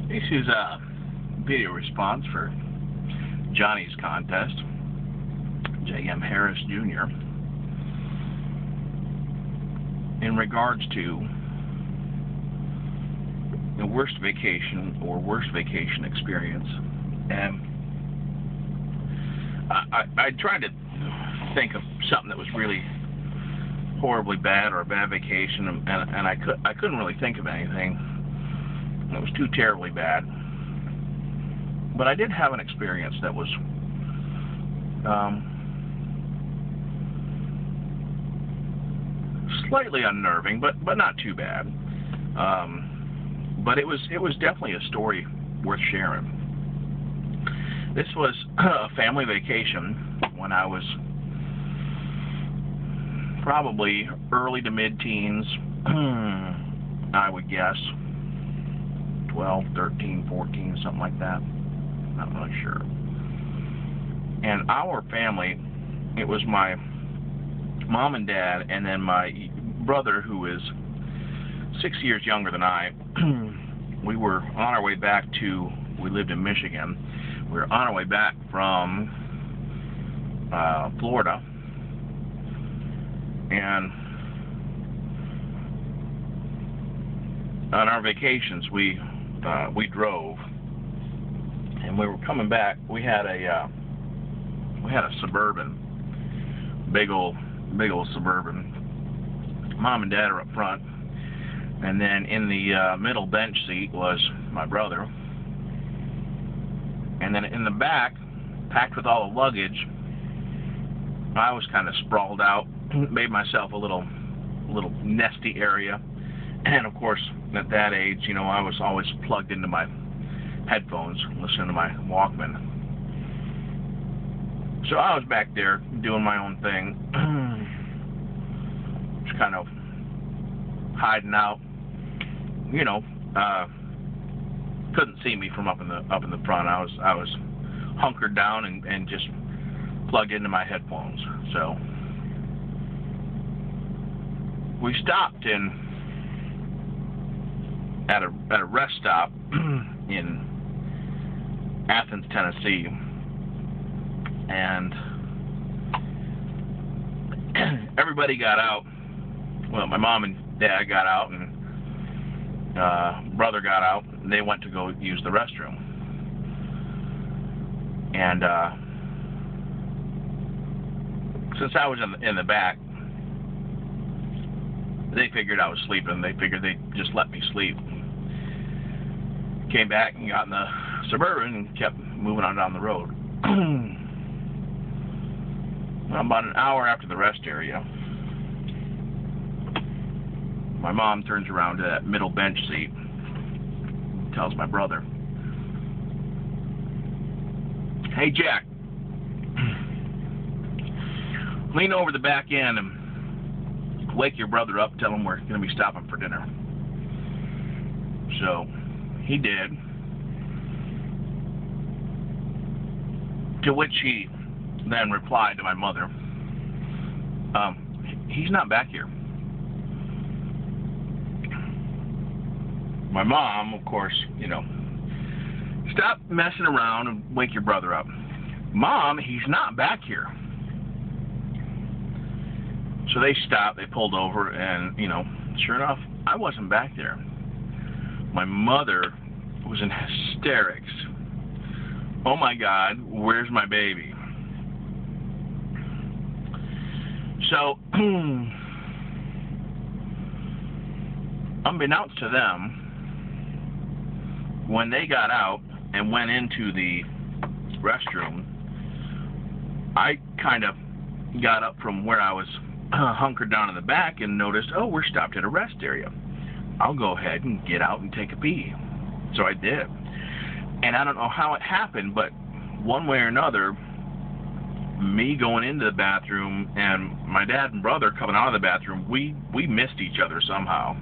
This is a video response for Johnny's contest, jmharrisjr, in regards to the worst vacation or worst vacation experience. And I tried to think of something that was really horribly bad or a bad vacation, and I couldn't really think of anything. It was too terribly bad. But I did have an experience that was slightly unnerving, but not too bad. But it was definitely a story worth sharing. This was a family vacation when I was probably early to mid-teens, I would guess. 12, 13, 14, something like that. Not really sure. And our family, it was my mom and dad, and then my brother, who is 6 years younger than I. We were on our way back to, we lived in Michigan. We were on our way back from Florida. And on our vacations, we drove, and we were coming back. We had a Suburban, big old Suburban. Mom and Dad are up front, and then in the middle bench seat was my brother, and then in the back, packed with all the luggage, I was kind of sprawled out, made myself a little nesty area. And of course, at that age, you know, I was always plugged into my headphones, listening to my Walkman. So I was back there doing my own thing, just kind of hiding out. You know, couldn't see me from up in the front. I was hunkered down and just plugged into my headphones. So we stopped at a rest stop in Athens, Tennessee, and everybody got out. Well, my mom and dad got out, and brother got out, and they went to go use the restroom. And since I was in the back, they figured I was sleeping. They figured they'd just let me sleep. Came back and got in the Suburban and kept moving on down the road. Well, about an hour after the rest area, my mom turns around to that middle bench seat, tells my brother, "Hey, Jack, lean over the back end and wake your brother up, tell him we're going to be stopping for dinner." So he did, to which he then replied to my mother, "He's not back here." My mom, of course, you know, "Stop messing around and wake your brother up." "Mom, he's not back here." So they stopped, they pulled over, and, you know, sure enough, I wasn't back there. My mother was in hysterics. "Oh my God, where's my baby?" So, unbeknownst to them, when they got out and went into the restroom, I kind of got up from where I was hunkered down in the back and noticed, oh, we're stopped at a rest area. I'll go ahead and get out and take a pee. So I did. And I don't know how it happened, but one way or another, me going into the bathroom and my dad and brother coming out of the bathroom, we missed each other somehow.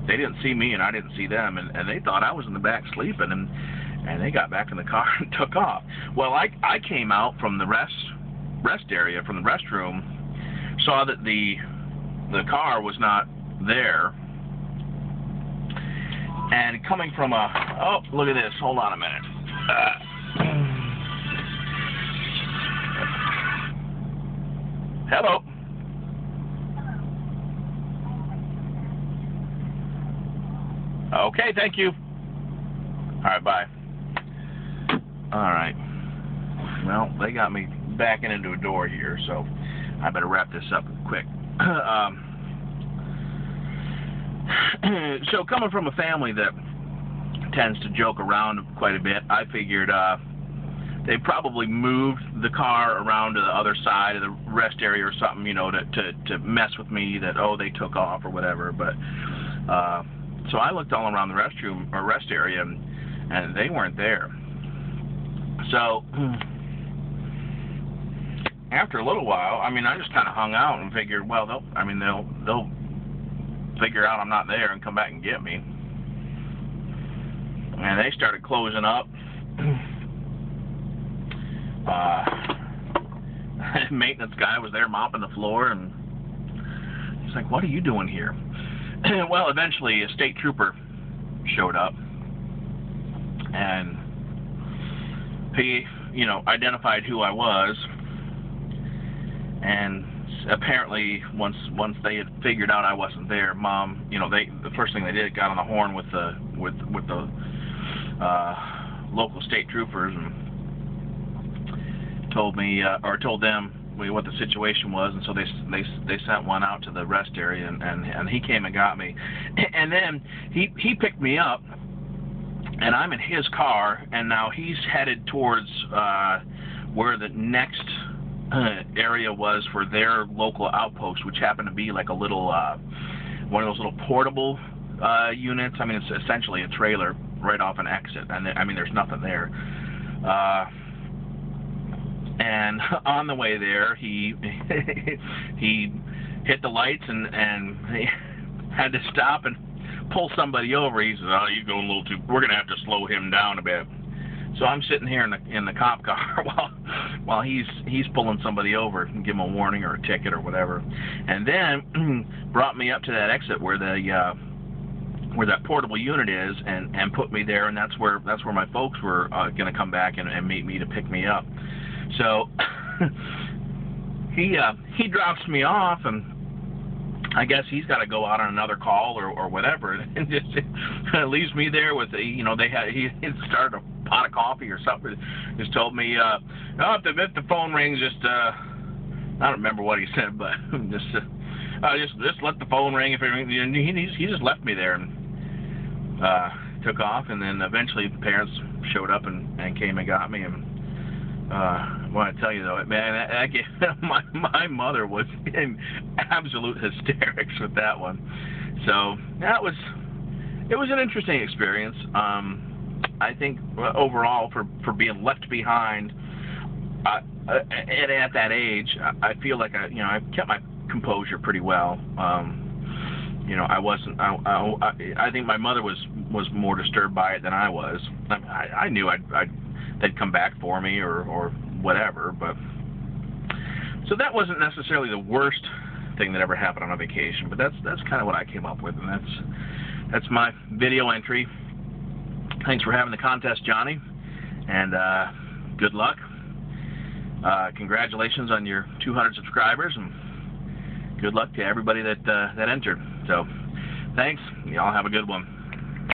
They didn't see me and I didn't see them, and they thought I was in the back sleeping, and they got back in the car and took off. Well, I came out from the rest area, from the restroom, saw that the car was not there, And coming from a, oh, look at this, hold on a minute. Hello. Okay, thank you. Alright, bye. Alright. Well, they got me backing into a door here, so I better wrap this up quick. So coming from a family that tends to joke around quite a bit, I figured they probably moved the car around to the other side of the rest area or something, you know, to mess with me, that, oh, they took off or whatever. But so I looked all around the restroom or rest area, and they weren't there. So after a little while, I mean, I just kind of hung out and figured, well, they'll figure out I'm not there and come back and get me. And they started closing up. Maintenance guy was there mopping the floor, and he's like, what are you doing here? Well, eventually a state trooper showed up, and he, you know, identified who I was. And apparently, once they had figured out I wasn't there, Mom, you know, the first thing they did, got on the horn with the local state troopers and told me, or told them what the situation was, and so they sent one out to the rest area, and he came and got me, and then he picked me up, and I'm in his car, and now he's headed towards where the next area was for their local outpost, which happened to be like a little one of those little portable units. I mean, it's essentially a trailer right off an exit, and I mean, there's nothing there. And on the way there, he hit the lights and he had to stop and pull somebody over. He says, "Oh, you're going a little too. We're gonna have to slow him down a bit." So I'm sitting here in the cop car while he's pulling somebody over and give him a warning or a ticket or whatever, and then brought me up to that exit where where that portable unit is, and put me there, and that's where my folks were going to come back and meet me to pick me up. So he drops me off, and I guess he's got to go out on another call or whatever, and just leaves me there with he had started a pot of coffee or something. Just told me, oh, if the phone rings, just I don't remember what he said, but just let the phone ring if it rings. He just left me there and took off, and then eventually the parents showed up and came and got me. And I want to tell you though, man, my mother was in absolute hysterics with that one. So it was an interesting experience. I think overall, for being left behind at that age, I feel like I kept my composure pretty well. You know, I wasn't. I think my mother was more disturbed by it than I was. I knew they'd come back for me or whatever, but so that wasn't necessarily the worst thing that ever happened on a vacation. But that's kind of what I came up with, and that's my video entry. Thanks for having the contest, Johnny, and good luck. Congratulations on your 200 subscribers, and good luck to everybody that entered. So, thanks. Y'all have a good one.